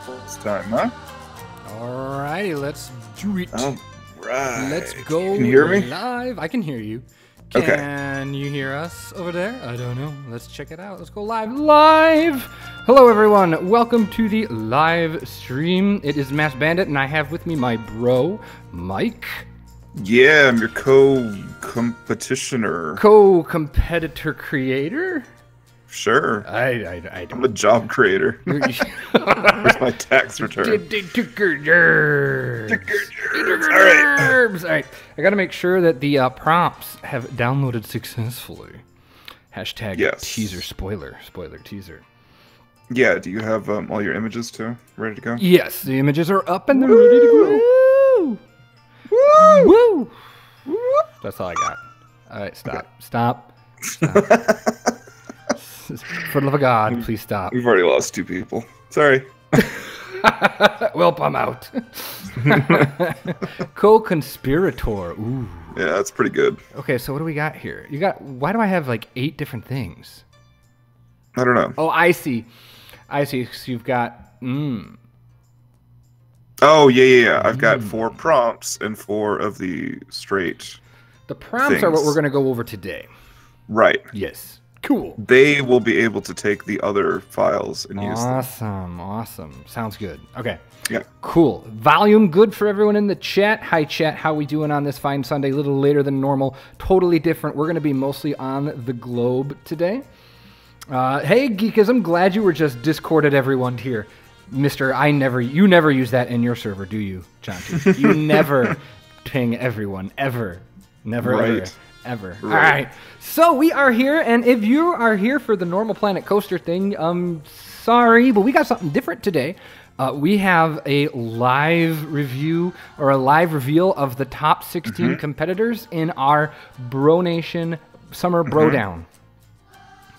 It's time, huh? Alrighty, let's do it. All right. Let's go. Can you hear me? Live. I can hear you. Okay. Can you hear us over there? I don't know. Let's check it out. Let's go live. Live! Hello, everyone. Welcome to the live stream. It is Masked Bandit, and I have with me my bro, Mike. Yeah, I'm your co-competitioner. Co-competitor creator? Sure. I I'm a job creator. Where's my tax return? All right. I got to make sure that the prompts have downloaded successfully. Hashtag Yes. teaser spoiler. Spoiler teaser. Yeah, do you have all your images too ready to go? Yes, the images are up and they're ready to go. Woo! Woo! That's all I got. All right, stop. Okay. Stop. For the love of God, please stop. We've already lost 2 people. Sorry. Welp, I'm out. Co-conspirator. Ooh. Yeah, that's pretty good. Okay, so what do we got here? You got. Why do I have like 8 different things? I don't know. Oh, I see. I see. So you've got. Oh, yeah. I've got 4 prompts and 4 of the straight. The prompts are what we're going to go over today. Right. Yes. Cool. They will be able to take the other files and use them. Awesome. Sounds good. Okay. Yeah. Cool. Volume good for everyone in the chat. Hi, chat. How we doing on this fine Sunday? A little later than normal. Totally different. We're going to be mostly on the globe today. Hey, Geekism. Glad you were just Discorded everyone here. Mister, you never use that in your server, do you, Jonty? You never ping everyone, ever. Never, Right. ever. Right. All right. So we are here, and if you are here for the normal Planet Coaster thing, sorry, but we got something different today. We have a live review or a live reveal of the top 16 competitors in our BroNation Summer BroDown.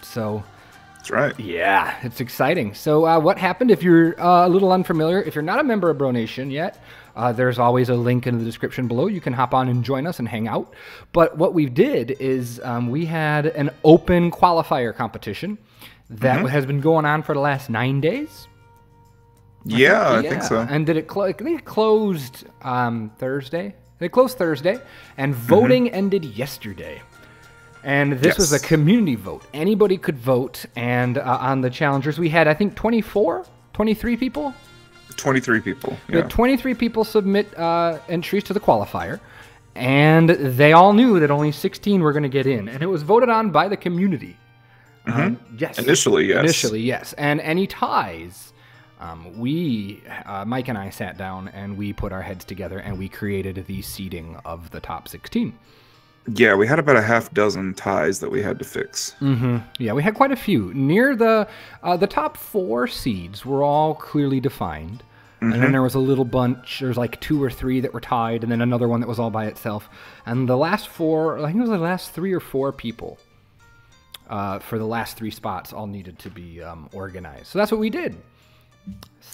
So, That's right. yeah, it's exciting. So what happened, if you're a little unfamiliar, if you're not a member of BroNation yet, there's always a link in the description below. You can hop on and join us and hang out. But what we did is we had an open qualifier competition that has been going on for the last 9 days. I think so. And did it closed Thursday? It closed Thursday, and voting ended yesterday. And this was a community vote. Anybody could vote, and on the challengers, we had, I think, 23 people? 23 people. We had 23 people submit entries to the qualifier, and they all knew that only 16 were going to get in, and it was voted on by the community. Yes. Initially, yes. Initially, yes. And any ties, Mike and I sat down, and we put our heads together, and we created the seeding of the top 16. Yeah, we had about a half dozen ties that we had to fix. Yeah, we had quite a few. Near the top 4 seeds were all clearly defined. And then there was a little bunch. There's like 2 or 3 that were tied, and then another one that was all by itself. And the last 4, I think it was the last 3 or 4 people for the last 3 spots all needed to be organized. So that's what we did.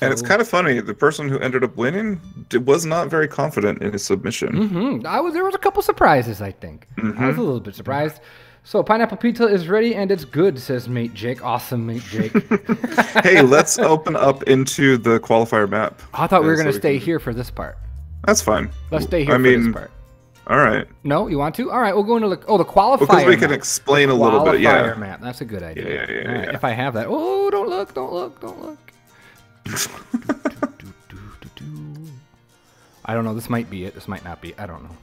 And it's kind of funny. The person who ended up winning was not very confident in his submission. There was a couple surprises, I think. I was a little bit surprised. So pineapple pizza is ready and it's good, says Mate Jake. Awesome, Mate Jake. Hey, let's open up into the qualifier map. I thought we were going to stay here for this part. That's fine. Let's stay here for this part. All right. No, you want to? All right, we'll go into the qualifier Because we map. can explain a little bit. Yeah. Qualifier map. That's a good idea. Yeah. All right, if I have that. Oh, don't look. I don't know. This might be it. This might not be. I don't know.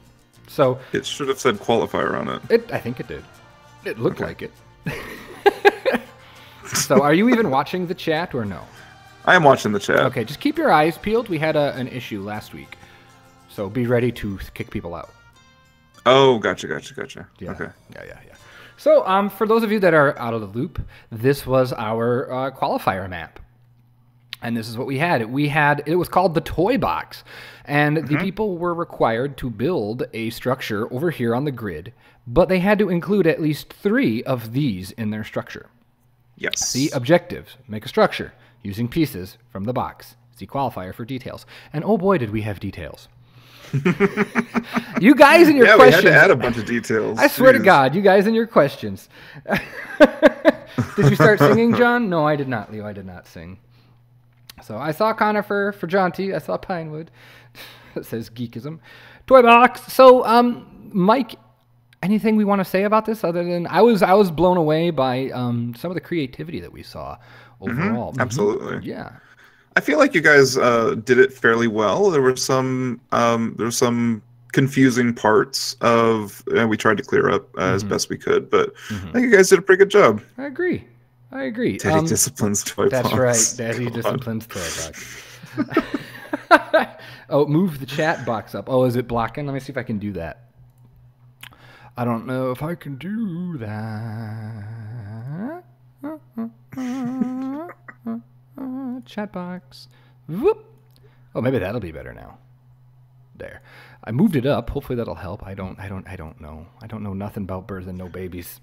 So It should have said qualifier on it. I think it did. It looked like it. So are you even watching the chat or no? I am watching the chat. Okay, just keep your eyes peeled. We had an issue last week. So be ready to kick people out. Oh, gotcha. Yeah. Okay. Yeah. So for those of you that are out of the loop, this was our qualifier map. And this is what we had. It was called the Toy Box. And the people were required to build a structure over here on the grid, but they had to include at least 3 of these in their structure. Yes. The objectives: make a structure using pieces from the box. See qualifier for details. And oh boy, did we have details. You guys and your questions. We had to add a bunch of details. I swear to God, you guys and your questions. Did you start singing, John? No, I did not, Leo. I did not sing. So I saw Conifer for Jaunty. I saw Pinewood. It says Geekism. Toy Box. So, Mike, anything we want to say about this other than I was blown away by some of the creativity that we saw overall. Absolutely. Yeah. I feel like you guys did it fairly well. There were some confusing parts of we tried to clear up as best we could, but I think you guys did a pretty good job. I agree. Daddy disciplines toy box. That's right. Daddy disciplines toy box. Oh, move the chat box up. Oh, is it blocking? Let me see if I can do that. I don't know if I can do that. Chat box. Whoop. Oh, maybe that'll be better now. There. I moved it up. Hopefully that'll help. I don't know. I don't know nothing about birth and no babies.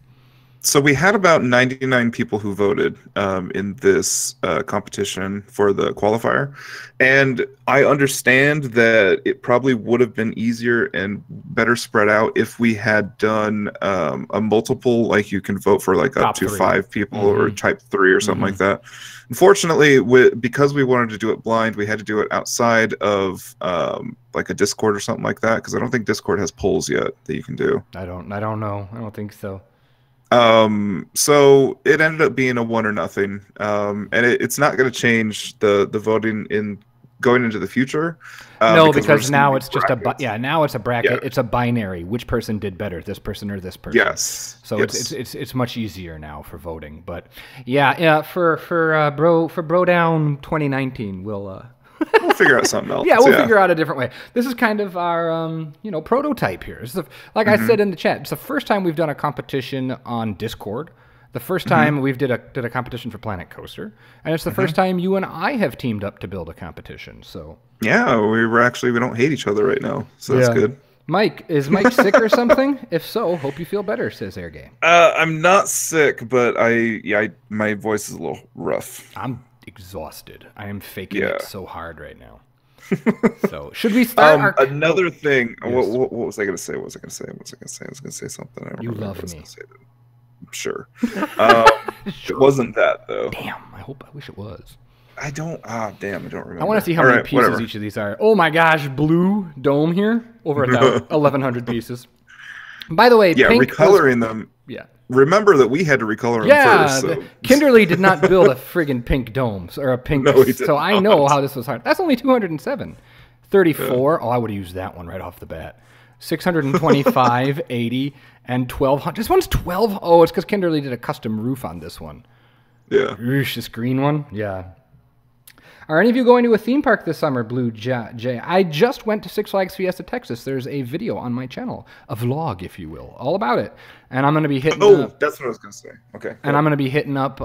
So we had about 99 people who voted in this competition for the qualifier, and I understand that it probably would have been easier and better spread out if we had done a multiple, like you can vote for like Top up to 3. 5 people or type 3 or something like that. Unfortunately, because we wanted to do it blind, we had to do it outside of like a Discord or something like that, because I don't think Discord has polls yet that you can do. I don't know. I don't think so. So it ended up being a 1 or nothing, and it's not going to change the voting in going into the future. No, because now it's just now it's a bracket. Yeah. It's a binary. Which person did better, this person or this person? Yes. So it's much easier now for voting. But yeah, for BroDown 2019, we'll figure out something else. Yeah, we'll figure out a different way. This is kind of our prototype here. Like I said in the chat, it's the first time we've done a competition on Discord. The first time we've did a competition for Planet Coaster, and it's the first time you and I have teamed up to build a competition. So yeah, we don't hate each other right now, so that's good. Mike, is Mike sick or something? If so, hope you feel better, says Airgame. I'm not sick, but my voice is a little rough. I'm exhausted. I am faking it so hard right now. So should we start another thing? Yes. What was I going to say? I was going to say something. You love me. Sure. It wasn't that though. Damn. I wish it was. I don't. I don't remember. I want to see how many pieces each of these are. Oh my gosh, blue dome here, over 1,100 pieces. By the way, pink recoloring them. Yeah. Remember that we had to recolor them first. So. Kinderly did not build a friggin' pink dome or a pink. No, he did so I know how this was hard. That's only 207. 34. Yeah. Oh, I would have used that one right off the bat. 625, 80, and 1,200. This one's 12. Oh, it's because Kinderly did a custom roof on this one. Yeah. This green one. Yeah. Are any of you going to a theme park this summer, Blue Jay? I just went to Six Flags Fiesta, Texas. There's a video on my channel, a vlog, if you will, all about it. And I'm going to be hitting that's what I was going to say. Okay. And I'm going to be hitting up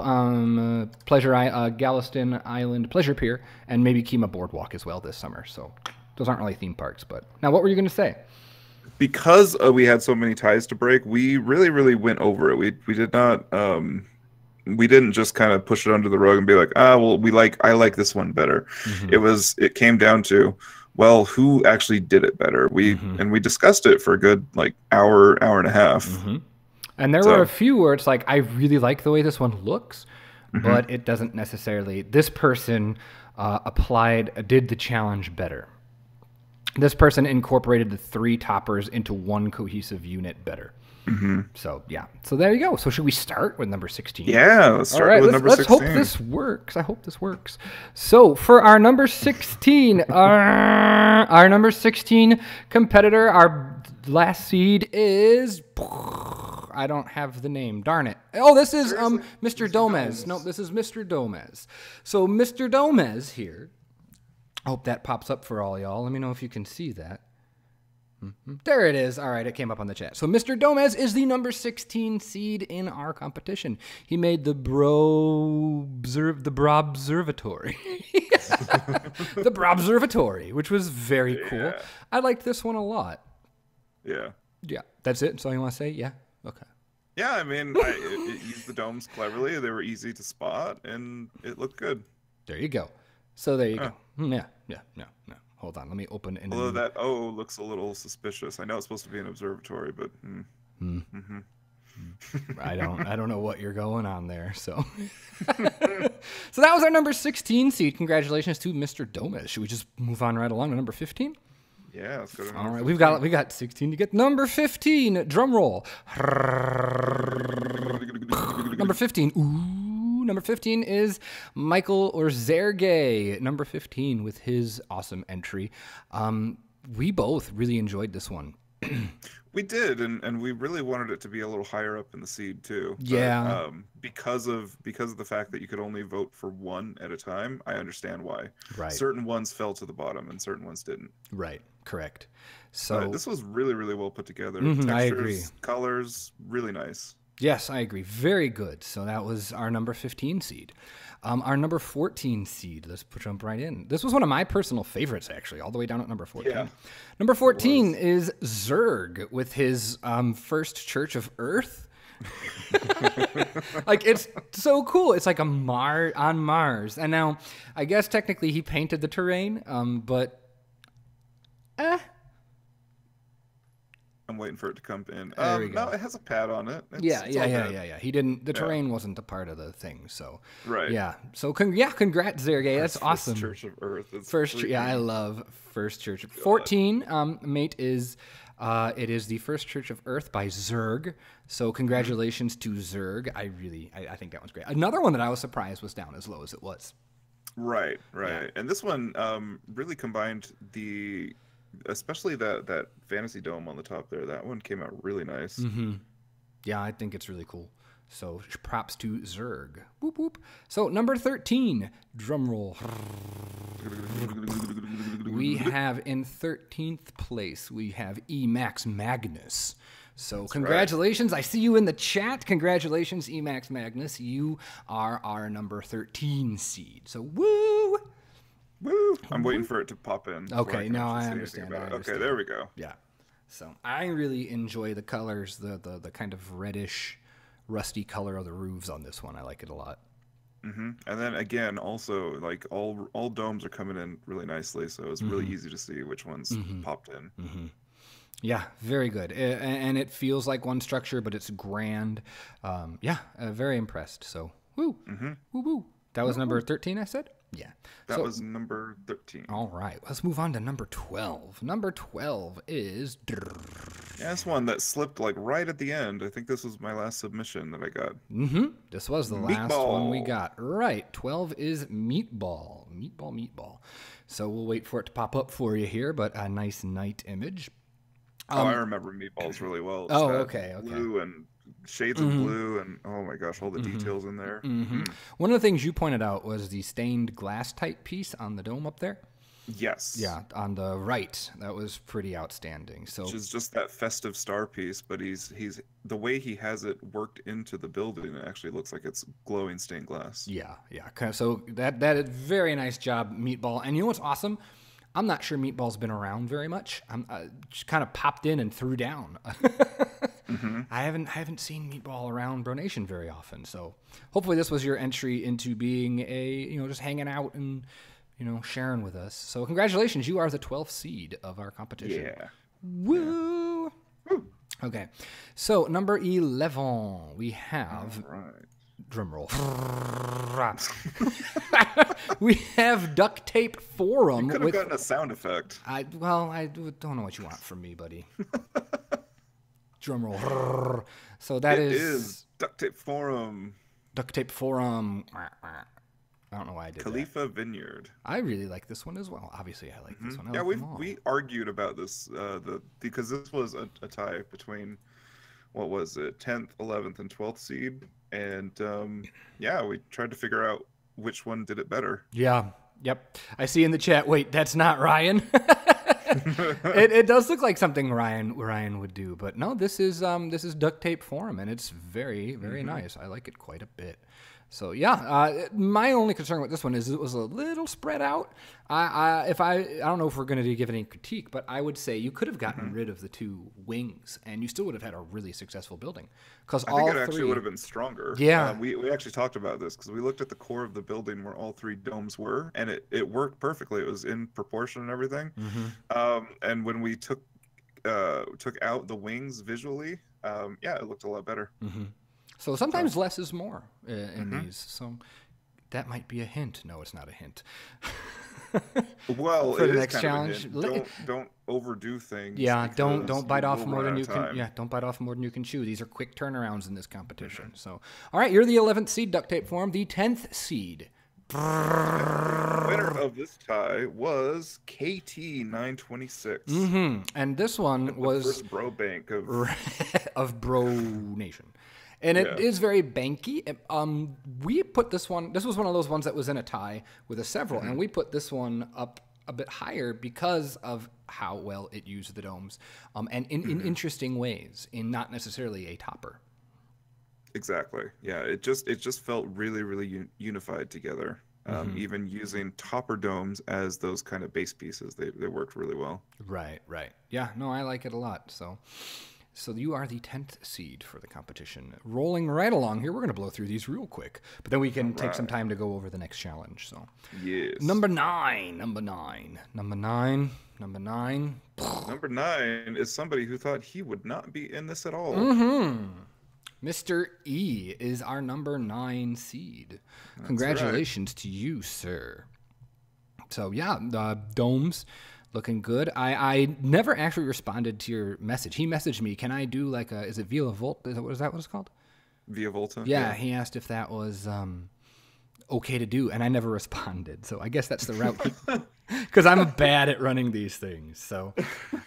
Galveston Island Pleasure Pier and maybe Kemah Boardwalk as well this summer. So those aren't really theme parks. But now, what were you going to say? Because we had so many ties to break, we really, really went over it. We did not... we didn't just kind of push it under the rug and be like, I like this one better. It came down to, well, who actually did it better? And we discussed it for a good hour and a half. And there were a few where it's like, I really like the way this one looks, but it doesn't necessarily, this person did the challenge better. This person incorporated the 3 toppers into one cohesive unit better. So, yeah. So there you go. So should we start with number 16? Yeah, let's start with number 16. Let's hope this works. I hope this works. So for our number 16, our number 16 competitor, our last seed is... I don't have the name. Darn it. Oh, this is Mr. Domez. No, this is Mr. Domez. So Mr. Domez here. I hope that pops up for all y'all. Let me know if you can see that. There it is. All right, it came up on the chat. So Mr. Domez is the number 16 seed in our competition. He made the Brobservatory. The Brobservatory, which was very cool. I liked this one a lot. Yeah. Yeah, that's it. That's all you want to say? Yeah? Okay. Yeah, I mean, it used the domes cleverly. They were easy to spot, and it looked good. There you go. So there you go. Yeah. Hold on, let me open in. Although that looks a little suspicious. I know it's supposed to be an observatory, but I don't know what you're going on there. So, so that was our number 16 seed. Congratulations to Mr. Domas. Should we just move on right along to number 15? Yeah, let's go to All number right, 15. we got 16 to get. Number 15, drum roll. Number 15. Ooh, number 15 is Michael Orzerge. Number 15 with his awesome entry. We both really enjoyed this one. We did, and we really wanted it to be a little higher up in the seed too. But, Yeah. because of the fact that you could only vote for one at a time, I understand why. Right. Certain ones fell to the bottom, and certain ones didn't. Right. Correct. So But this was really, really well put together. I Textures, agree. colors, really nice. Yes, I agree. Very good. So that was our number 15 seed. Our number 14 seed, let's jump right in. This was one of my personal favorites, actually, all the way down at number 14. Yeah, Number 14 is Zerg with his First Church of Earth. Like, it's so cool. It's like on Mars. And now, I guess technically he painted the terrain, but I'm waiting for it to come in. There we go. No, it has a pad on it. It's yeah. all good. He didn't. The terrain wasn't a part of the thing, so Right. Yeah. So congrats, Zergay. That's awesome. Church of Earth. It's Yeah, I love First Church. 14, mate, is it is the First Church of Earth by Zerg. So congratulations to Zerg. I think that one's great. Another one that I was surprised was down as low as it was. Right. Yeah. And this one really combined especially that fantasy dome on the top there. That one came out really nice. Yeah, I think it's really cool. So props to Zerg. Whoop whoop. So number 13, drum roll. We have in 13th place, we have Emax Magnus. So congratulations. Right. I see you in the chat. Congratulations, Emax Magnus. You are our number 13 seed. So woo! Woo! I'm waiting for it to pop in. Okay, no, I understand. Okay, there we go. Yeah. So I really enjoy the colors, the kind of reddish, rusty color of the roofs on this one. I like it a lot. And then again, also like all domes are coming in really nicely, so it's really easy to see which ones popped in. Yeah, very good, and it feels like one structure, but it's grand. Very impressed. So woo, woo woo. That was number 13, I said. Yeah. That was number 13. All right. Let's move on to number 12. Number 12 is... Yeah, this one that slipped like right at the end. I think this was my last submission that I got. This was the last one we got. Right. 12 is Meatball. Meatball. So we'll wait for it to pop up for you here, but a nice night image. I remember Meatballs really well. It's okay. Blue and shades of blue, and oh my gosh, all the details in there. One of the things you pointed out was the stained glass type piece on the dome up there. Yes. Yeah, on the right. That was pretty outstanding. So which is just that festive star piece, but he's the way he has it worked into the building, it actually looks like it's glowing stained glass. Yeah. So that is very nice job, Meatball. And you know what's awesome? I'm not sure Meatball's been around very much. I'm just kind of popped in and threw down. I haven't seen Meatball around BroNation very often. So hopefully this was your entry into being just hanging out and sharing with us. So congratulations, you are the 12th seed of our competition. Yeah. Woo! Yeah. Okay, so number 11 we have. All right. Drum roll. We have Duct Tape Forum. You could have gotten a sound effect. I don't know what you want from me, buddy. Drum roll. So that is Duct Tape Forum. Duct Tape Forum. I don't know why I did Khalifa Vineyard. I really like this one as well. Obviously, I like this one. We argued about this because this was a tie between what was it, 10th, 11th, and 12th seed, and we tried to figure out which one did it better. Yeah. Yep. I see in the chat. Wait, that's not Ryan. It does look like something Ryan would do, but no, this is Duct Tape Forum, and it's very, very nice. I like it quite a bit. So yeah, my only concern with this one is it was a little spread out. I don't know if we're going to give any critique, but I would say you could have gotten rid of the two wings, and you still would have had a really successful building. Because I think it actually would have been stronger. Yeah, we actually talked about this because we looked at the core of the building where all three domes were, and it worked perfectly. It was in proportion and everything. And when we took out the wings visually, yeah, it looked a lot better. So sometimes less is more in these. So that might be a hint. No, it's not a hint. Well, For it the is next kind challenge, of a hint. Don't overdo things. yeah, don't because bite you off will more run than out you of can. time. Yeah, don't bite off more than you can chew. These are quick turnarounds in this competition. So, all right, you're the 11th seed, duct tape form. The 10th seed. Winner of this tie was KT926. And this one was first bro bank of of BroNation. And it is very banky. We put this one, this was one of those ones that was in a tie with a several, and we put this one up a bit higher because of how well it used the domes, and in interesting ways, in not necessarily a topper. Exactly. Yeah, it just felt really, really unified together. Even using topper domes as those kind of base pieces, they worked really well. Right. Yeah, no, I like it a lot. So you are the 10th seed for the competition. Rolling right along here. We're going to blow through these real quick, but then we can take some time to go over the next challenge. So, yes. Number nine is somebody who thought he would not be in this at all. Mr. E is our number 9 seed. Congratulations to you, sir. So yeah, domes looking good. I never actually responded to your message. He messaged me. Can I do like is it Via Volt? Is that what it's called? Via Volta? Yeah, he asked if that was okay to do, and I never responded. So I guess that's the route. Because I'm bad at running these things. So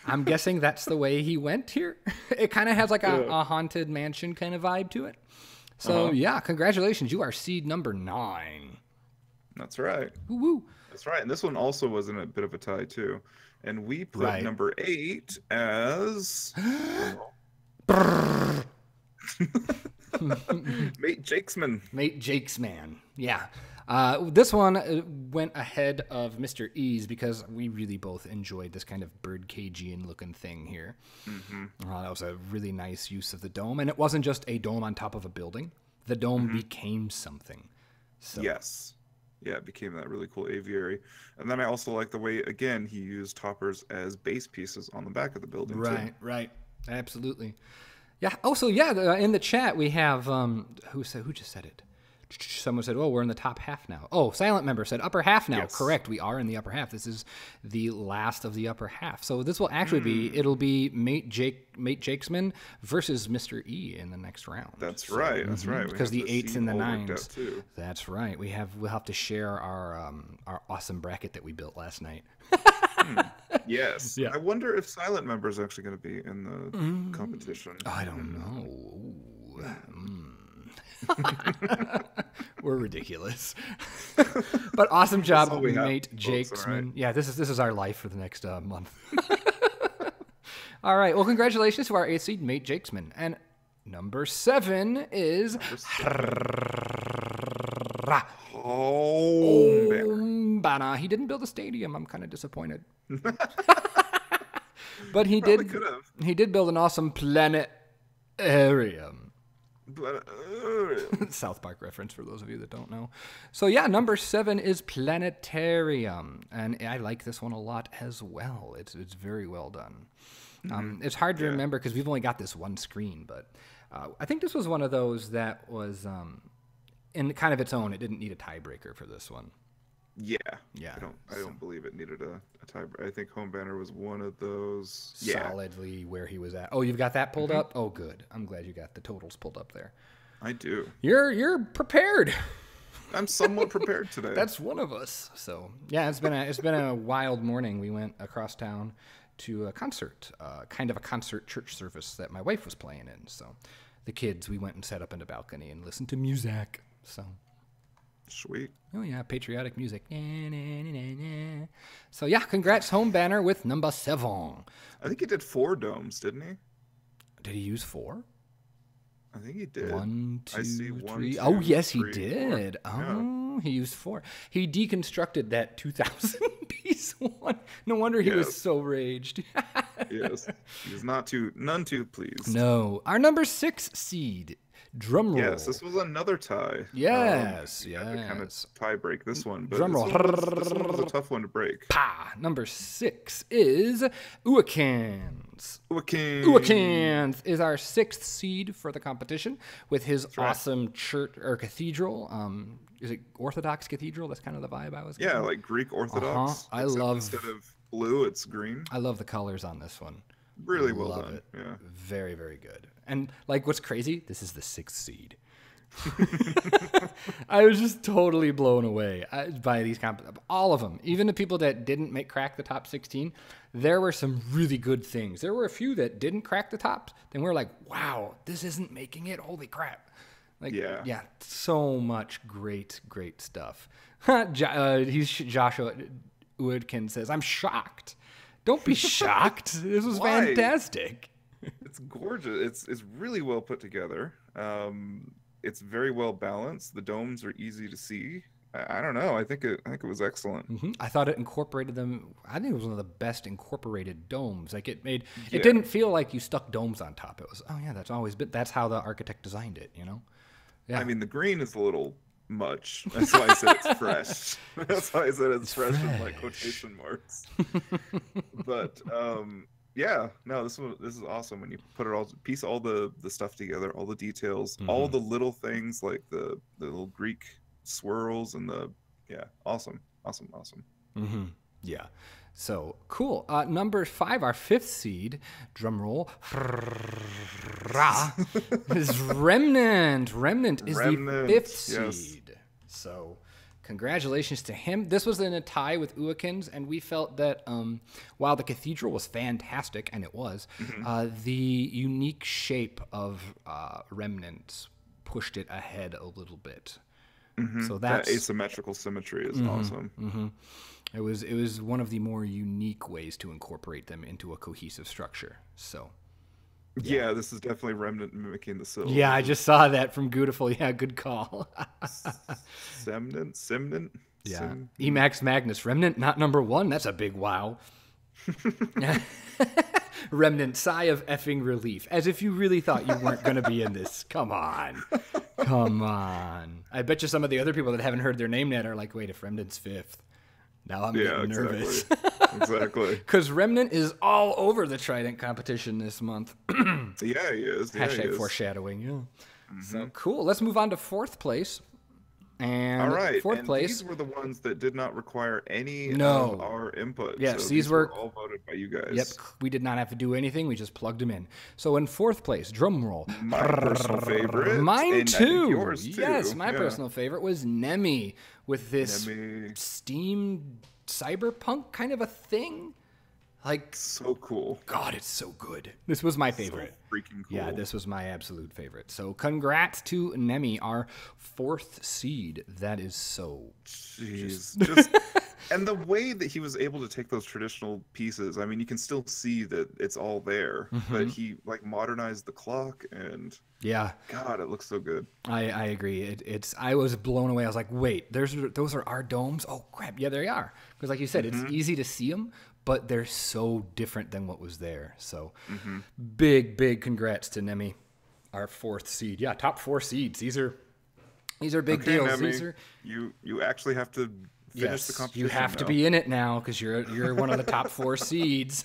I'm guessing that's the way he went here. It kind of has like a haunted mansion kind of vibe to it. So yeah, congratulations. You are seed number 9. That's right. Woo-woo. That's right. And this one also was in a bit of a tie too. And we put number 8 as Mate Jakesman. Mate Jakesman. Yeah. This one went ahead of Mr. E's because we really both enjoyed this kind of birdcagian looking thing here. That was a really nice use of the dome. And it wasn't just a dome on top of a building. The dome became something. So. Yes. Yeah, it became that really cool aviary. And then I also like the way, again, he used toppers as base pieces on the back of the building, too. Right. Absolutely. Yeah. Also, yeah, in the chat we have, who just said it? Someone said, oh, we're in the top half now. Oh, silent member said upper half now. Yes. Correct. We are in the upper half. This is the last of the upper half. So this will actually it'll be Mate Jakesman versus Mr. E in the next round. That's right. That's right. Because the 8s and the 9s. That's right. We'll have to share our awesome bracket that we built last night. Yes. Yeah. I wonder if silent member is actually going to be in the competition. I don't know. We're ridiculous. But awesome job, Mate Jakesman. Right. Yeah, this is our life for the next month. All right. Well, congratulations to our 8th seed, Mate Jakesman. And number 7 is Bana. He didn't build a stadium. I'm kind of disappointed. But he did build an awesome planetarium. South Park reference for those of you that don't know. So yeah, number 7 is planetarium, and I like this one a lot as well. It's very well done. It's hard to remember because we've only got this one screen, but I think this was one of those that was in kind of its own. It didn't need a tiebreaker for this one. Yeah. I don't believe it needed a tiebreaker. I think Home Banner was one of those. Solidly where he was at. Oh, you've got that pulled up? Oh, good. I'm glad you got the totals pulled up there. I do. You're prepared. I'm somewhat prepared today. That's one of us. So yeah, it's been a wild morning. We went across town to a concert, kind of a concert church service that my wife was playing in. So the kids, we went and sat up in the balcony and listened to music. So. Sweet. Oh, yeah, patriotic music. So, yeah, congrats, Home Banner, with number 7. I think he did 4 domes, didn't he? Did he use 4? I think he did. 1, 2, I see 3. 2, oh, yes, 3, he did. 4. Oh, he used 4. He deconstructed that 2,000-piece one. No wonder he was so raged. Yes. He's none too pleased. No. Our number 6 seed, Drum roll. Yes, this was another tie. Yes, You had to kind of yes. tie break this one, but Drum roll. this one was a tough one to break. Pa! Number 6 is Uakans. Uakan is our 6th seed for the competition with his awesome church or cathedral. Is it Orthodox cathedral? That's kind of the vibe I was getting. Yeah, like Greek Orthodox. I love. Instead of blue, it's green. I love the colors on this one. Really well love done. It. Yeah. Very, very good. And like, what's crazy? This is the 6th seed. I was just totally blown away by these all of them. Even the people that didn't crack the top 16, there were some really good things. There were a few that didn't crack the top, then we're like, wow, this isn't making it. Holy crap. Like, yeah, so much great stuff. Joshua Woodkin says, I'm shocked. Don't be shocked. This was fantastic. It's gorgeous. It's really well put together. It's very well balanced. The domes are easy to see. I don't know. I think it was excellent. Mm-hmm. I thought it incorporated them. I think it was one of the best incorporated domes. Like it didn't feel like you stuck domes on top. It was, that's how the architect designed it, you know? Yeah. I mean, the green is a little much. That's why I said it's fresh. That's why I said it's fresh with like quotation marks. But yeah, no, this is awesome when you put it all, piece all the stuff together, all the details, all the little things like the little Greek swirls and awesome. Mm-hmm. Yeah. So cool. Number 5, our 5th seed, drum roll, is Remnant. Remnant is the 5th seed. So congratulations to him. This was in a tie with Uakans, and we felt that while the cathedral was fantastic, and it was, the unique shape of Remnant pushed it ahead a little bit. So that asymmetrical symmetry is awesome. It was one of the more unique ways to incorporate them into a cohesive structure. So yeah, this is definitely Remnant mimicking the silver. Yeah, I just saw that from Gootiful. Yeah, good call. Simnant? Yeah. Emax Magnus. Remnant, not number 1. That's a big wow. Remnant, sigh of effing relief. As if you really thought you weren't going to be in this. Come on. I bet you some of the other people that haven't heard their name yet are like, wait, if Remnant's 5th. Now I'm getting nervous. Exactly. Because Remnant is all over the Trident competition this month. Yeah, he is. Hashtag foreshadowing, yeah. So cool. Let's move on to 4th place. And all right, 4th place. These were the ones that did not require any of our input. Yes, so these were all voted by you guys. Yep, we did not have to do anything. We just plugged them in. So in 4th place, drum roll. My personal favorite. Mine too. Yours too. Yes, my personal favorite was Nemi with this steam cyberpunk kind of a thing. Like, so cool. God, it's so good. This was my favorite. So freaking cool. Yeah, this was my absolute favorite. So congrats to Nemi, our 4th seed. That is so... Jeez. And the way that he was able to take those traditional pieces, I mean, you can still see that it's all there, but he like modernized the clock and... Yeah. God, it looks so good. I agree. I was blown away. I was like, wait, those are our domes? Oh, crap. Yeah, they are. Because like you said, it's easy to see them, but they're so different than what was there. So big congrats to Nemi, our 4th seed. Yeah, top 4 seeds. These are big deals. Nemi, These are you actually have to finish the competition. You have to be in it now because you're one of the top 4 seeds.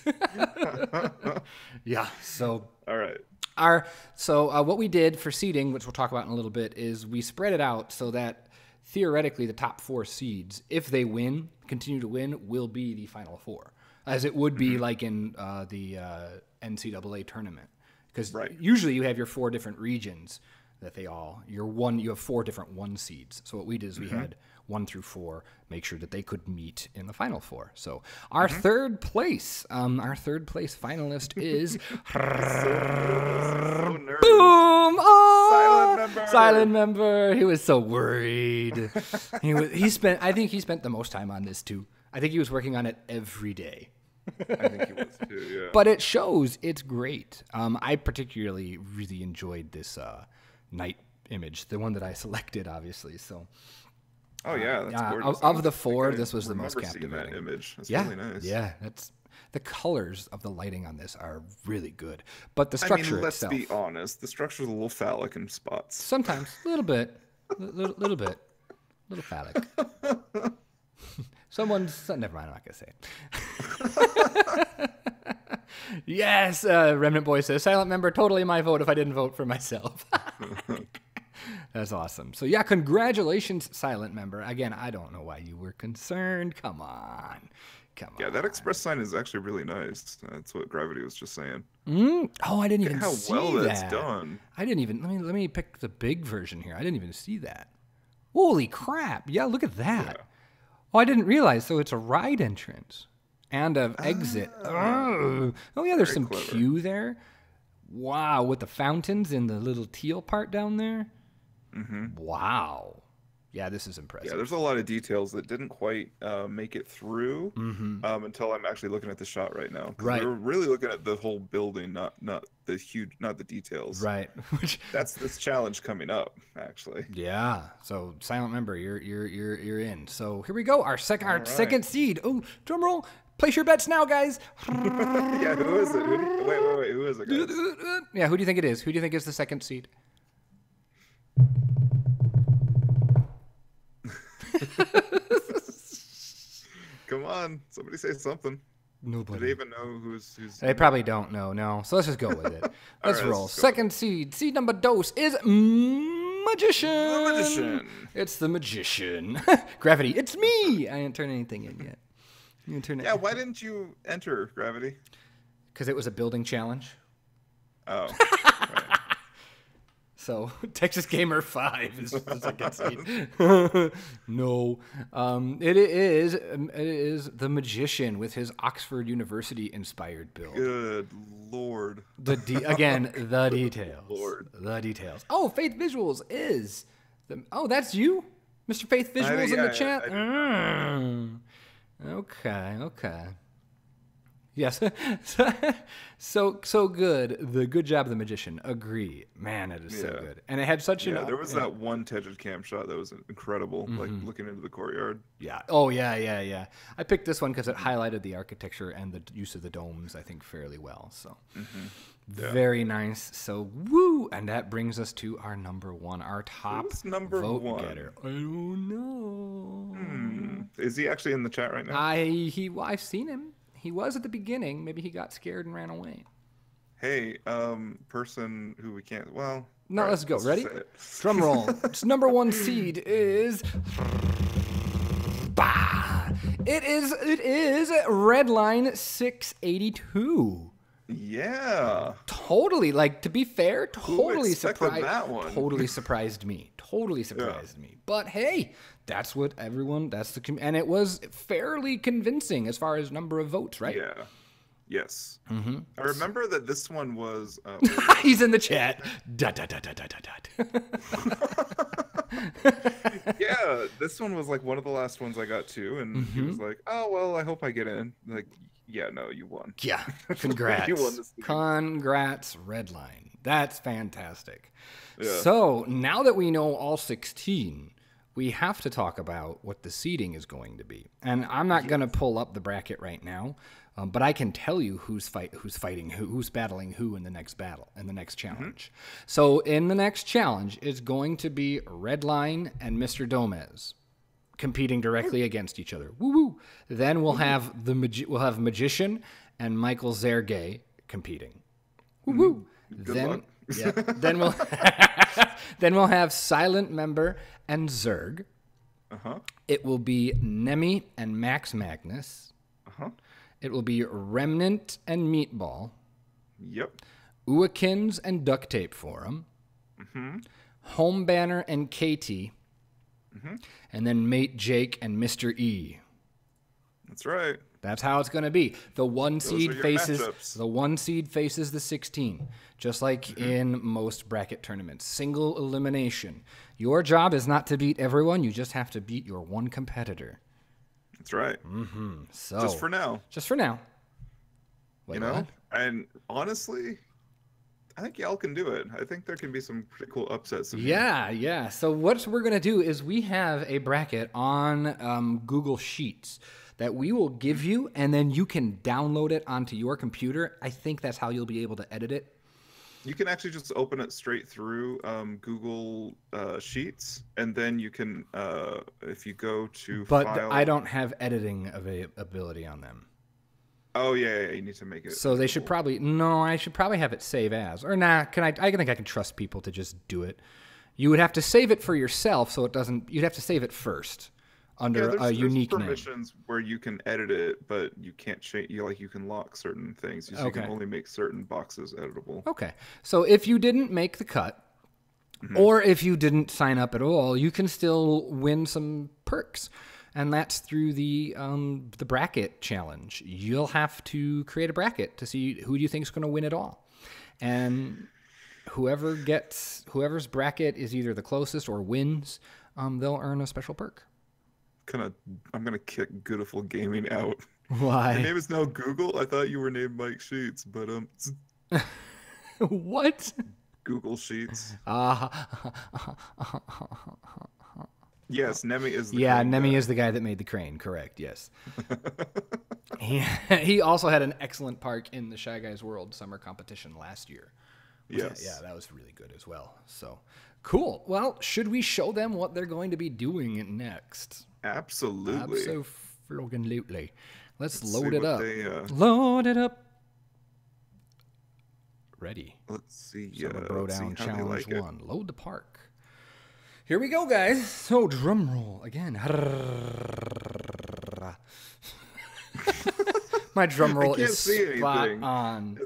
Yeah. So all right. What we did for seeding, which we'll talk about in a little bit, is we spread it out so that theoretically the top 4 seeds, if they continue to win, will be the final 4, as it would be like in the NCAA tournament. Because usually you have your 4 different regions that you have 4 different 1 seeds. So what we did is we had 1 through 4, make sure that they could meet in the final 4. So our 3rd place, finalist is boom! Oh, silent member. He was so worried. I think he spent the most time on this too. I think he was working on it every day. I think he was too, yeah. But it shows. It's great. I particularly really enjoyed this night image, the one that I selected, obviously. So Oh yeah, that's Yeah, gorgeous. of the four, this was the most captivating. That image. That's Yeah, really nice. yeah, that's the colors of the lighting on this are really good, but the I structure mean, let's itself, be honest. The structure's a little phallic in spots. sometimes a little bit, little bit, little phallic. Never mind. I'm not gonna say it. Yes, Remnant Boy says silent member. Totally my vote if I didn't vote for myself. That's awesome. So yeah, congratulations, silent member. Again, I don't know why you were concerned. Come on. Yeah, that express sign is actually really nice. That's what Gravity was just saying. Oh, I didn't even how see well that. that's done. I didn't even let me pick the big version here. I didn't even see that. Holy crap. Yeah, look at that. Yeah. Oh, I didn't realize. So it's a ride entrance and an exit. Oh yeah, there's some clever. queue there. Wow, with the fountains and the little teal part down there. Wow. Yeah, this is impressive. Yeah, there's a lot of details that didn't quite make it through until I'm actually looking at the shot right now. Right. We're really looking at the whole building, not the details. Right. That's this challenge coming up, actually. Yeah. So silent member, you're in. So here we go. Our second seed. Oh, drum roll. Place your bets now, guys. Yeah, who is it? Wait, who is it, guys? Yeah, who do you think it is? Who do you think is the second seed? Come on, somebody say something. Nobody. Do they even know who's? They probably don't know. No. So let's just go with it. Let's roll. let's go. Second seed. Seed number dos is Magician. The Magician. It's the Magician. Gravity. It's me. I didn't turn anything in yet. You didn't turn it. Yeah, why didn't you enter Gravity? Because it was a building challenge. Oh. So Texas Gamer 5 is the second seed. No, it is the Magician with his Oxford University inspired build. Good Lord. The details. Lord. The details. Oh, Faith Visuals is the. Oh, that's you, Mr. Faith Visuals in the chat. Okay. Yes. so good. The good job of the Magician. Agree. Man, it is so good. And it had such an... there was that one Tegid cam shot that was incredible, like looking into the courtyard. Yeah. Oh, yeah. I picked this one because it highlighted the architecture and the use of the domes, I think, fairly well. So very nice. So, woo! And that brings us to our number one, our top vote getter. I don't know. Is he actually in the chat right now? I've seen him. He was at the beginning. Maybe he got scared and ran away. Hey, person who we can't. Well, no, right, let's go. Ready? Just Drum roll. Its number one seed is. It is Redline 682. Yeah. Totally. Like, to be fair, totally surprised. That one? Totally surprised me. Totally surprised me. But hey, that's what everyone. And it was fairly convincing as far as number of votes, right? Yeah. Yes. I remember that this one was. He's in the chat. Yeah, this one was like one of the last ones I got to, and he was like, "Oh well, I hope I get in." Like, yeah, no, you won. Yeah, congrats. You won this thing. Congrats, Redline. That's fantastic. Yeah. So now that we know all 16, we have to talk about what the seeding is going to be. And I'm not going to pull up the bracket right now, but I can tell you who's fighting who's battling who in the next battle, in the next challenge. So in the next challenge, it's going to be Redline and Mr. Domez competing directly against each other. Woo woo. Then we'll have we'll have Magician and Michael Zergay competing. Woo woo. Good luck. Yeah. Then we'll have Silent Member and Zerg. It will be Nemi and Max Magnus. It will be Remnant and Meatball. Yep. Uakins and Duct Tape Forum. Home Banner and KT. And then Mate Jake and Mr. E. That's right. That's how it's going to be. The one seed faces matchups. the 16, just like in most bracket tournaments. Single elimination. Your job is not to beat everyone. You just have to beat your one competitor. That's right. So Just for now. Just for now. Wait, You know? what? And honestly, I think y'all can do it. I think there can be some pretty cool upsets. Yeah. So what we're going to do is we have a bracket on Google Sheets that we will give you, and then you can download it onto your computer. I think that's how you'll be able to edit it. You can actually just open it straight through Google Sheets, and then you can, if you go to But File... I don't have editing ability on them. Oh yeah, you need to make it. So they should probably I should probably have it save as, or nah. I think I can trust people to just do it. You would have to save it for yourself, so it doesn't. You'd have to save it first under a unique name. There's permissions where you can edit it, but you can't change. You can lock certain things. You can only make certain boxes editable. Okay, so if you didn't make the cut, or if you didn't sign up at all, you can still win some perks. And that's through the bracket challenge. You'll have to create a bracket to see who do you think is going to win it all. And whoever's bracket is either the closest or wins, they'll earn a special perk. I'm going to kick Goodiful Gaming out. Why? Your name is now Google? I thought you were named Mike Sheets, but What? Google Sheets. Yes, Nemi is the Nemi is the guy that made the crane, correct, yes. He also had an excellent park in the Shy Guys World Summer Competition last year. Yes. Yeah, that was really good as well. So, cool. Well, should we show them what they're going to be doing next? Absolutely. Absolutely. Let's load it up. Load it up. Ready. Let's see. Summer BroDown Challenge 1. Load the park. Here we go, guys. So, drum roll again. My drum roll is spot on.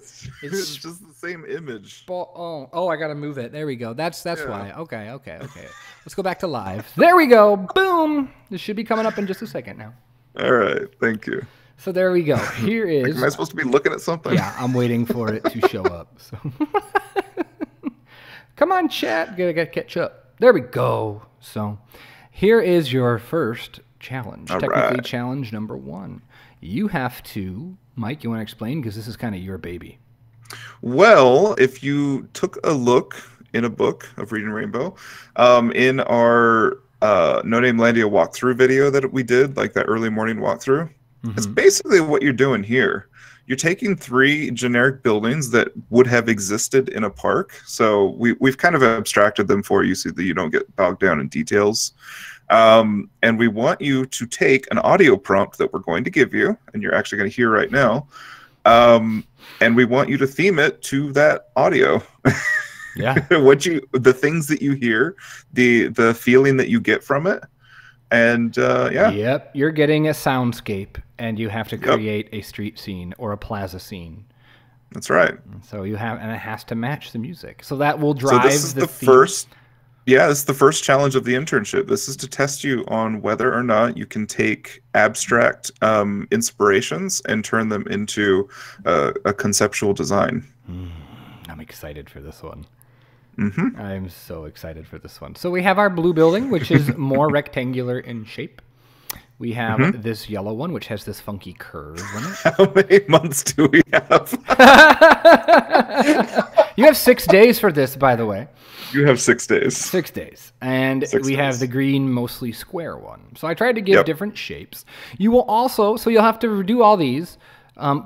It's just the same image. I gotta move it. There we go. That's why. Okay. Let's go back to live. There we go. Boom. This should be coming up in just a second now. All right. Thank you. So there we go. Here is. Am I supposed to be looking at something? Yeah, I'm waiting for it to show up. So. Come on, chat. Gotta catch up. There we go. So here is your first challenge. Technically, challenge number 1. You have to, Mike, you want to explain? Because this is kind of your baby. Well, if you took a look in a book of Reading Rainbow, in our No Name Landia walkthrough video that we did, like that early morning walkthrough, it's basically what you're doing here. You're taking 3 generic buildings that would have existed in a park. So we've kind of abstracted them for you so that you don't get bogged down in details. And we want you to take an audio prompt that we're going to give you, and you're actually going to hear right now. And we want you to theme it to that audio. Yeah. The things that you hear, the feeling that you get from it. And yeah. Yep, you're getting a soundscape, and you have to create a street scene or a plaza scene. That's right. So and it has to match the music. So that will drive this is the first. Yeah, this is the first challenge of the internship. This is to test you on whether or not you can take abstract inspirations and turn them into a conceptual design. I'm excited for this one. Mm-hmm. I'm so excited for this one. So we have our blue building, which is more rectangular in shape. We have this yellow one, which has this funky curve in it. How many months do we have? You have 6 days for this, by the way. You have 6 days. 6 days. And we have the green, mostly square one. So I tried to give different shapes. You will also, so you'll have to do all these.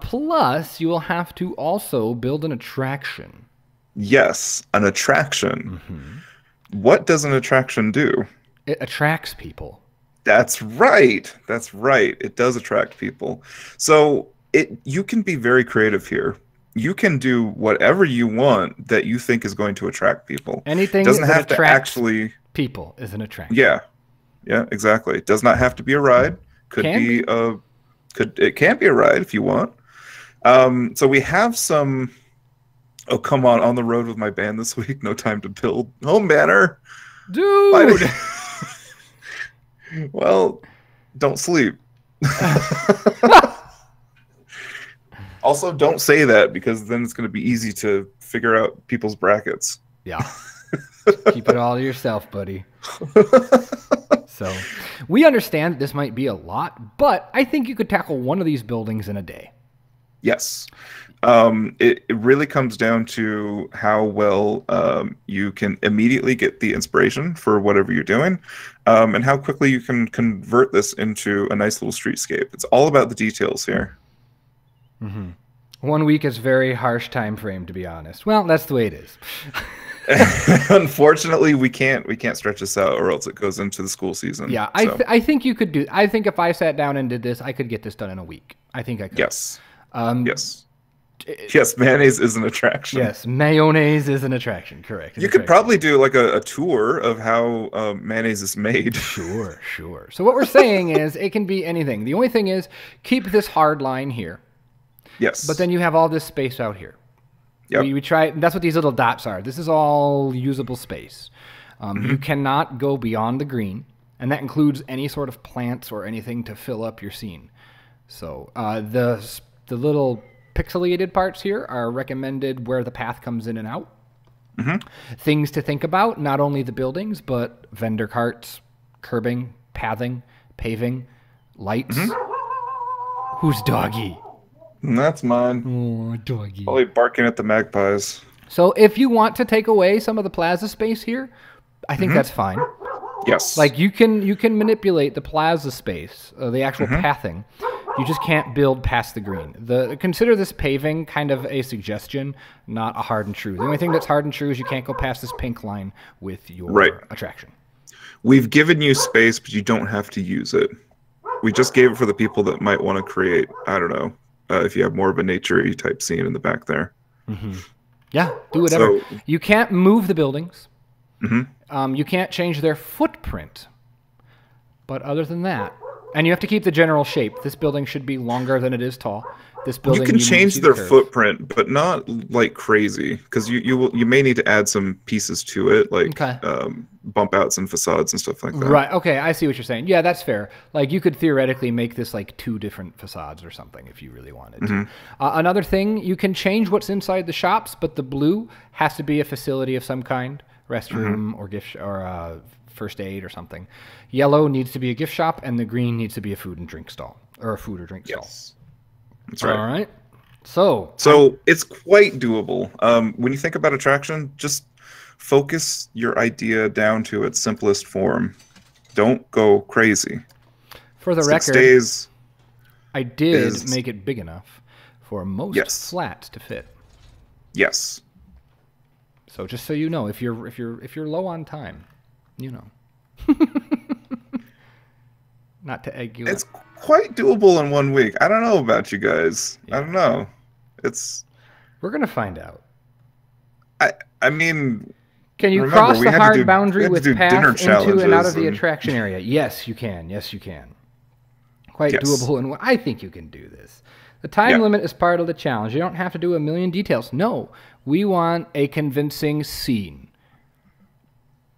Plus, you will have to also build an attraction. Yes, an attraction. What does an attraction do? It attracts people. That's right. That's right. It does attract people. So you can be very creative here. You can do whatever you want that you think is going to attract people. Anything doesn't that have to actually people is an attraction. Yeah. Yeah, exactly. It does not have to be a ride. It can be a ride if you want. So we have some. Oh, come on the road with my band this week. No time to build. Home banner. Dude. Well, don't sleep. Also, don't say that, because then it's going to be easy to figure out people's brackets. Yeah. Keep it all to yourself, buddy. So we understand this might be a lot, but I think you could tackle one of these buildings in a day. Yes. It really comes down to how well you can immediately get the inspiration for whatever you're doing, and how quickly you can convert this into a nice little streetscape. It's all about the details here. 1 week is very harsh time frame, to be honest. Well, that's the way it is. Unfortunately, we can't stretch this out, or else it goes into the school season. Yeah, I think you could do. I think if I sat down and did this, I could get this done in a week. I think I could. Yes. Yes. Yes, mayonnaise is an attraction. Yes, mayonnaise is an attraction. Correct. You could probably do like a tour of how mayonnaise is made. Sure. So what we're saying is it can be anything. The only thing is keep this hard line here. Yes. But then you have all this space out here. Yep. We try. That's what these little dots are. This is all usable space. You cannot go beyond the green, and that includes any sort of plants or anything to fill up your scene. So the little pixelated parts here are recommended where the path comes in and out. Things to think about, not only the buildings, but vendor carts, curbing, pathing, paving, lights. Who's doggy? That's mine. Oh, doggy. Probably barking at the magpies. So if you want to take away some of the plaza space here, I think that's fine. Yes. Like you can manipulate the plaza space, the actual pathing. You just can't build past the green. Consider this paving kind of a suggestion, not a hard and true. The only thing that's hard and true is you can't go past this pink line with your attraction. We've given you space, but you don't have to use it. We just gave it for the people that might want to create, I don't know, if you have more of a nature-y type scene in the back there. Yeah, do whatever. You can't move the buildings. You can't change their footprint. But other than that, and you have to keep the general shape. This building should be longer than it is tall. This building you can change their footprint, but not like crazy, because you may need to add some pieces to it, like bump outs and facades and stuff like that. Right. Okay, I see what you're saying. Yeah, that's fair. Like you could theoretically make this like 2 different facades or something if you really wanted to. Another thing, you can change what's inside the shops, but the blue has to be a facility of some kind, restroom or gift or first aid or something. Yellow needs to be a gift shop, and the green needs to be a food and drink stall, or a food or drink stall. That's right. All right. So it's quite doable. When you think about attraction, just focus your idea down to its simplest form. Don't go crazy. For the 6 record, days I did make it big enough for most flats to fit. Yes. So just so you know, if you're low on time, you know. Not to egg you It's quite doable in 1 week. I don't know about you guys. I don't know. We're gonna find out. I mean, can you cross the hard boundary with paths into and out of the attraction area? Yes, you can. Yes, you can. Quite doable, and I think you can do this. The time limit is part of the challenge. You don't have to do a million details. No, we want a convincing scene.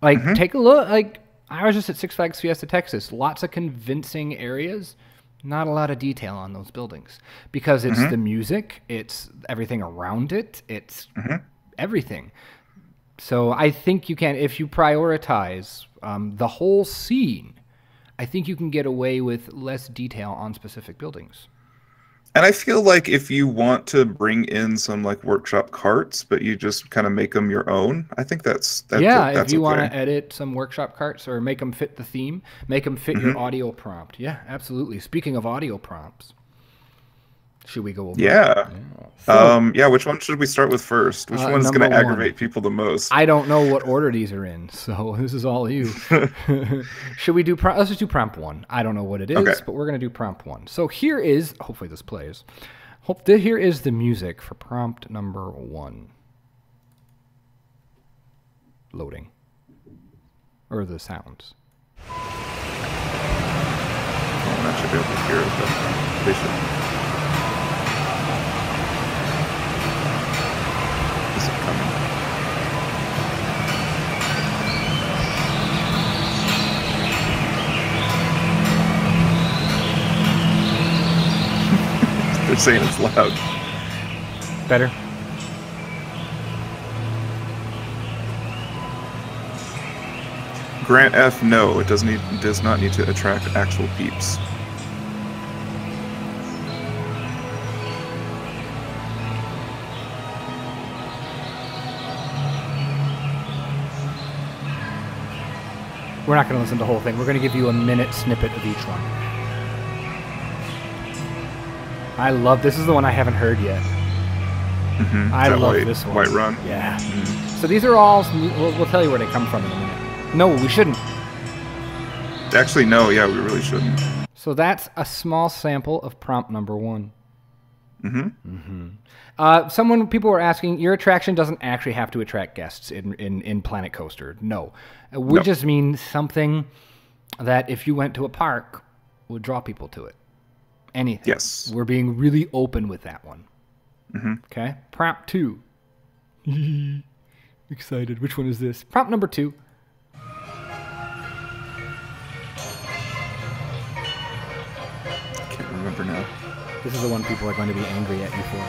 Like, take a look. Like, I was just at Six Flags Fiesta, Texas. Lots of convincing areas. Not a lot of detail on those buildings. Because it's the music. It's everything around it. It's everything. So I think you can, if you prioritize the whole scene, I think you can get away with less detail on specific buildings. And I feel like if you want to bring in some like workshop carts, but you just kind of make them your own, I think that's if you want to edit some workshop carts or make them fit the theme, make them fit your audio prompt. Yeah, absolutely. Speaking of audio prompts, should we go over? Which one should we start with first? Which one's going to aggravate people the most? I don't know what order these are in, so this is all you. Should we do let's just do prompt 1. I don't know what it is, but we're going to do prompt 1. So here is, hopefully this plays. Here is the music for prompt number 1. Loading. Or the sounds. I'm not sure be able to hear it, but they should. They're saying it's loud. Better. Grant F, no, it does not need to attract actual peeps. We're not going to listen to the whole thing. We're going to give you a minute snippet of each one. I love this. Is the one I haven't heard yet. I love this one. White Run. Yeah. So these are all. We'll tell you where they come from in a minute. No, we shouldn't. Actually, no. Yeah, we really shouldn't. So that's a small sample of prompt number 1. People were asking, your attraction doesn't actually have to attract guests in Planet Coaster. No. We just mean something that if you went to a park would draw people to it. Anything. Yes. We're being really open with that one. Okay. Prompt 2. Excited. Which one is this? Prompt number 2. Can't remember now. This is the one people are going to be angry at you for.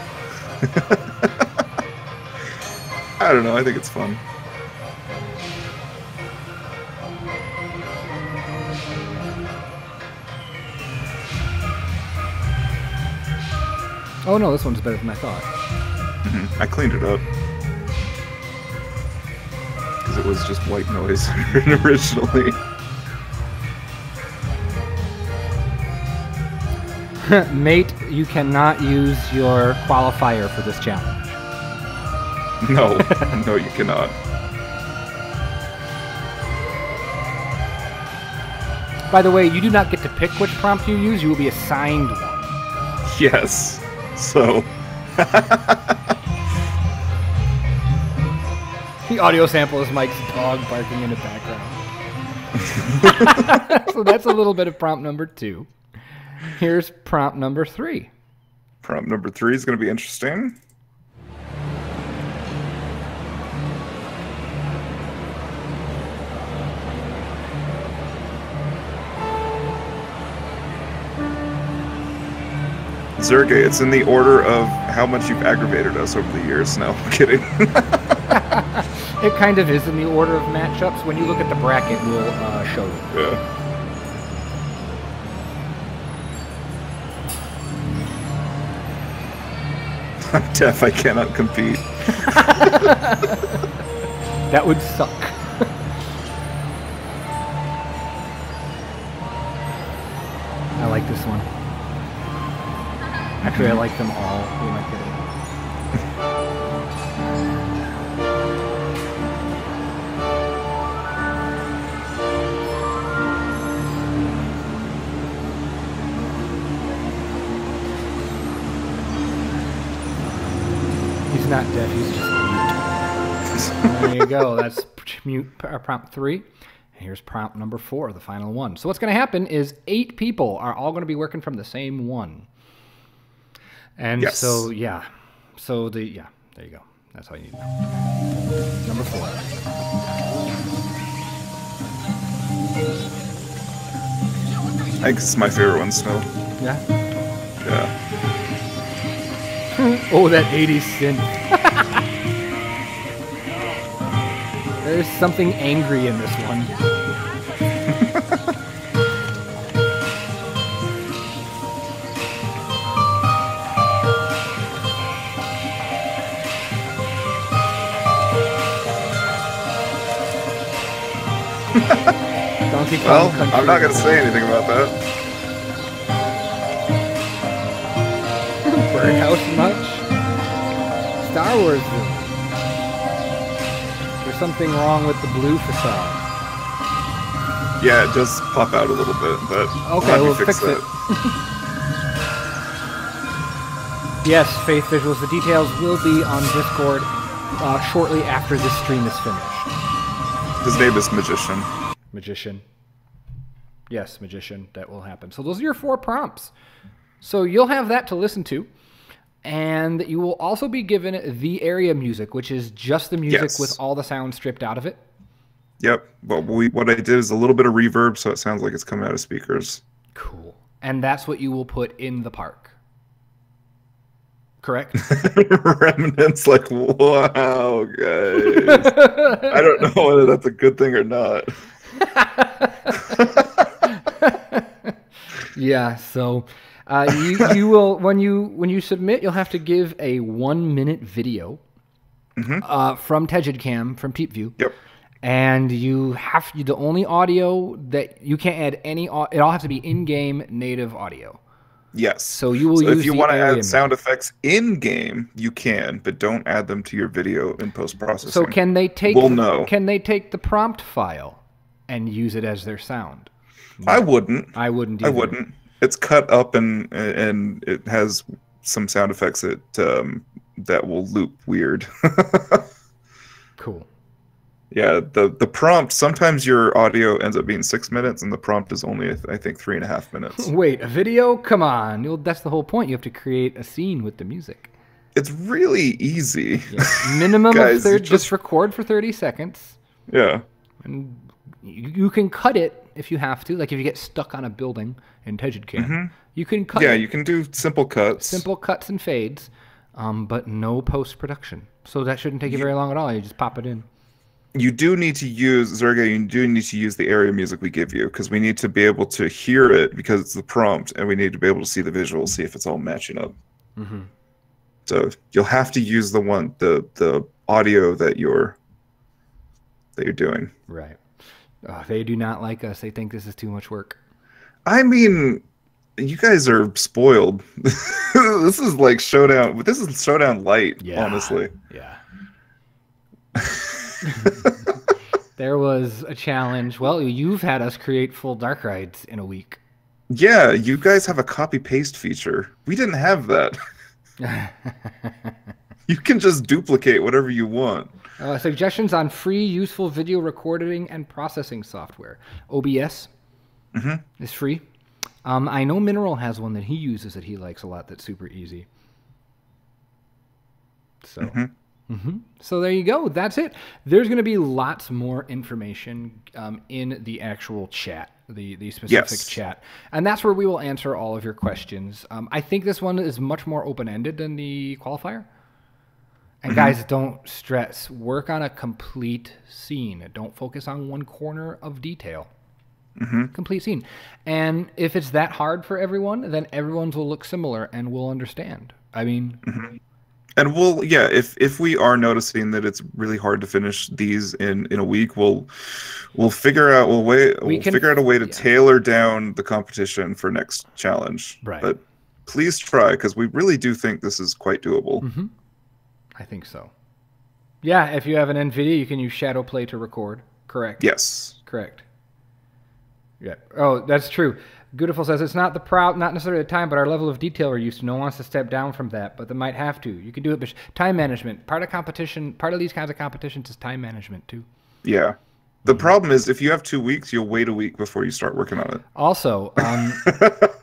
I don't know. I think it's fun. Oh no, this one's better than I thought. I cleaned it up. Because it was just white noise originally. Mate, you cannot use your qualifier for this challenge. No, no, you cannot. By the way, you do not get to pick which prompt you use. You will be assigned one. Yes. So. The audio sample is Mike's dog barking in the background. So that's a little bit of prompt number 2. Here's prompt number 3. Prompt number 3 is going to be interesting. Zerge, it's in the order of how much you've aggravated us over the years. No, I'm kidding. It kind of is in the order of matchups. When you look at the bracket, we'll show you. Yeah. I'm deaf, I cannot compete. That would suck. I like this one. Actually, I like them all. Who am I kidding? He's not deaf, he's just mute. There you go. That's prompt 3. And here's prompt number 4, the final one. So what's going to happen is 8 people are all going to be working from the same one. And yes. So, yeah. So, there you go. That's all you need to know. Number 4. I think it's my favorite one still. Yeah? Yeah. Oh, that 80s synth. There's something angry in this one. Donkey Kong Well, Country. I'm not going to say anything about that. Birdhouse much? Star Wars room. There's something wrong with the blue facade. Yeah, it does pop out a little bit, but Okay, we'll fix it. Yes, Faith Visuals. The details will be on Discord shortly after this stream is finished. His name is Magician. Magician. Yes, Magician. That will happen. So those are your 4 prompts. So you'll have that to listen to. And you will also be given the area music, which is just the music with all the sound stripped out of it. Yep. But what I did is a little bit of reverb, so it sounds like it's coming out of speakers. Cool. And that's what you will put in the park. Correct? Remnants, like, wow, guys. I don't know whether that's a good thing or not. Yeah, so you will when you submit, you'll have to give a 1-minute video from TegidCam from TeepView. Yep. And the only audio that you can't add it all has to be in-game native audio. Yes. So you will use if you the want to area add sound music. effects in game, you can, but don't add them to your video in post processing. So can they take We'll know. Can they take the prompt file and use it as their sound? I wouldn't. I wouldn't either. I wouldn't. It's cut up and it has some sound effects that will loop weird. Cool. Yeah, the prompt, sometimes your audio ends up being 6 minutes and the prompt is only, I think, 3.5 minutes. Wait, a video? Come on. That's the whole point. You have to create a scene with the music. It's really easy. Yeah. Minimum Guys, of 30, just record for 30 seconds. Yeah. And you can cut it if you have to. Like if you get stuck on a building in Tejidcan, you can cut it. Yeah, you can do simple cuts. Simple cuts and fades, but no post-production. So that shouldn't take you very long at all. You just pop it in. You do need to use, Zerga, you do need to use the area music we give you, because we need to be able to hear it because it's the prompt, and we need to be able to see the visuals, see if it's all matching up. So you'll have to use the audio that you're doing. Right. They do not like us. They think this is too much work. I mean, you guys are spoiled. This is like Showdown. This is Showdown light, honestly. Yeah. There was a challenge. Well, you've had us create full dark rides in a week. Yeah, you guys have a copy-paste feature. We didn't have that. You can just duplicate whatever you want. Suggestions on free, useful video recording and processing software. OBS is free. I know Mineral has one that he uses that he likes a lot that's super easy. So... So there you go. That's it. There's going to be lots more information in the actual chat, the specific chat. And that's where we will answer all of your questions. I think this one is much more open-ended than the qualifier. And guys, don't stress. Work on a complete scene. Don't focus on one corner of detail. Complete scene. And if it's that hard for everyone, then everyone's will look similar and we'll understand. I mean... And we'll, if we are noticing that it's really hard to finish these in a week, we'll figure out figure out a way to tailor down the competition for next challenge. Right. But please try, because we really do think this is quite doable. I think so. Yeah, if you have an NVIDIA, you can use Shadow Play to record. Correct. Yes. Correct. Yeah. Oh, that's true. Beautiful says it's not necessarily the time, but our level of detail we're used to. No one wants to step down from that, but they might have to. You can do it, but time management. Part of these kinds of competitions is time management too. Yeah. The problem is if you have 2 weeks, you'll wait a week before you start working on it. Also,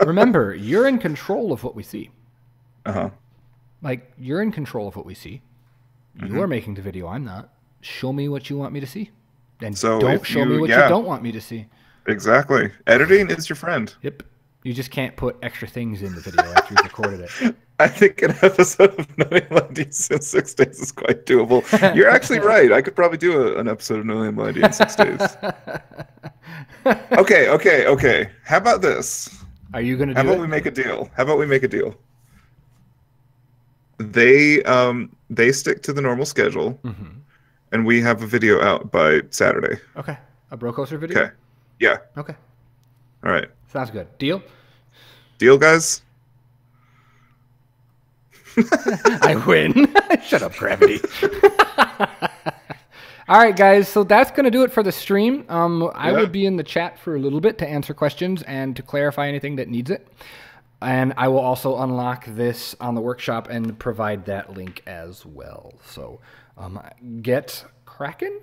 remember, you're in control of what we see. Like, you're in control of what we see. You're making the video. I'm not. Show me what you want me to see. And so don't show me what you don't want me to see. Exactly. Editing is your friend. Yep. You just can't put extra things in the video after you've recorded it. I think an episode of No Name Lindy's in 6 days is quite doable. You're actually right. I could probably do an episode of No Name Lindy in 6 days. Okay. How about this? Are you going to do it? How about we make a deal? They stick to the normal schedule, and we have a video out by Saturday. Okay. A Bro Coaster video? Okay. Yeah. Okay. All right. Sounds good. Deal? Deal, guys? I win. Shut up, Gravity. All right, guys. So that's going to do it for the stream. I will be in the chat for a little bit to answer questions and to clarify anything that needs it. And I will also unlock this on the workshop and provide that link as well. So get cracking.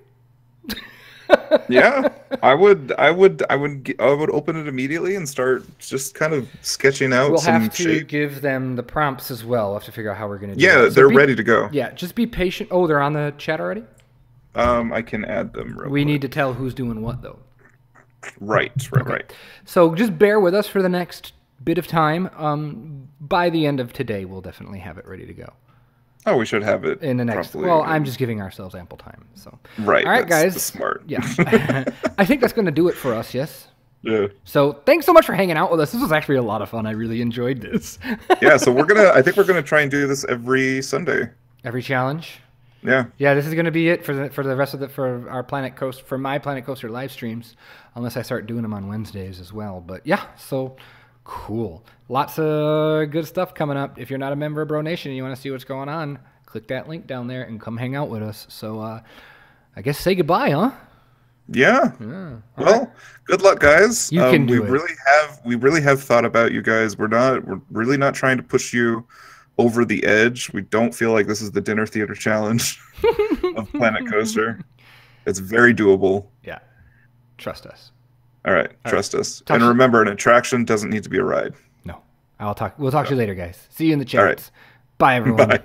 Yeah, I would open it immediately and start just kind of sketching out. We'll have to give them the prompts as well. We'll have to figure out how we're going to do it. Yeah, they're ready to go. Yeah, just be patient. Oh, they're on the chat already? I can add them real quick. Need to tell who's doing what, though. Right. So just bear with us for the next bit of time. By the end of today, we'll definitely have it ready to go. Oh, we should have it in the next. Well, I'm just giving ourselves ample time. So right. All right, guys. Smart. Yeah. I think that's going to do it for us. Yes. Yeah. So thanks so much for hanging out with us. This was actually a lot of fun. I really enjoyed this. Yeah. So I think we're gonna try and do this every Sunday. Every challenge. Yeah. Yeah, this is going to be it for the rest of for our Planet Coaster, for my Planet Coaster live streams, unless I start doing them on Wednesdays as well. But yeah, so cool. Lots of good stuff coming up. If you're not a member of BroNation and you want to see what's going on, click that link down there and come hang out with us. So I guess say goodbye, huh? Yeah. Well, right. Good luck, guys. You can do it. We really have thought about you guys. We're really not trying to push you over the edge. We don't feel like this is the dinner theater challenge of Planet Coaster. It's very doable. Yeah. Trust us. All right. Trust us. And remember, an attraction doesn't need to be a ride. No. We'll talk to you later, guys. See you in the chat. All right. Bye, everyone. Bye.